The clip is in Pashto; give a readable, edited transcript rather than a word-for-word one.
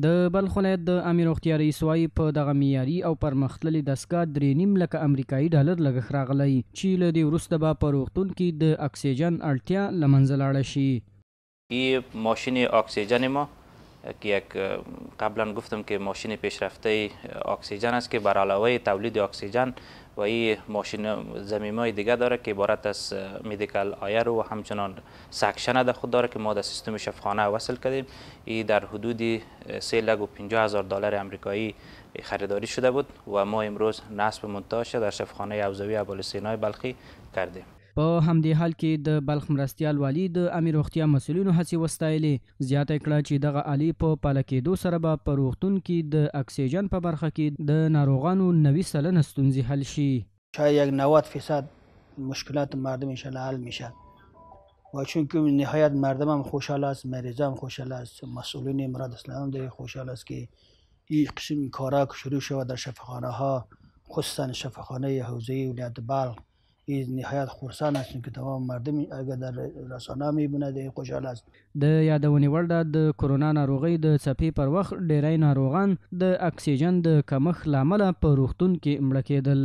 د بلخ ولایت د عامې روغتیا رئیس وایي په دغه معیاري او پرمختللي دستګاه 3.5 لکه امریکایي ډالر لګښت راغلی چې له دې وروسته به په روغتون کې د اکسیجن اړتیا له منځه لاړه شي. این ماشین اکسیژن ما که یک قبلا گفتم که ماشین پیشرفته اکسیژن است که بر علاوه تولید اکسیژن و این ماشین ضمیمای دیگه داره که عبارت از مدیکال آیر و همچنان سکشن در خود داره که ما در سیستم شفاخانه وصل کردیم. این در حدود 350,000 دلار امریکایی خریداری شده بود و ما امروز نصب مونتاژ در شفاخانه حوزوی ابوالسینای بلخی کردیم. په همدې حال کې د بلخ مرستیال والی د عامې روغتیا مسؤلینو هڅې وستایلې. زیاته کړه چې دغه آلې په پاله کېدو سره به په روغتون کې د اکسیجن په برخه کې د ناروغانو 90% ستونزې حل شي. شاید یک 90% مشکلات مردم انشالله حل میشه و چون که نهایت مردم هم خوشحال است، مریضا هم خوشحال است، مسئولین امارات اسلامی هم دیگه خوشحال است که این قسم کارا که شروع شود در شفاخانه ها، خصوصا شفاخانه حوزه ولایت بلخ. این نهایت خرسان هستیم که تمام مردم اگر در رسانه میبونه د خوشحال است. د یادونې وړ ده د کرونا ناروغۍ د څپې پر وخت ډیری ناروغان د اکسیجن د کمښت له امله په روغتون کې مړه کېدل.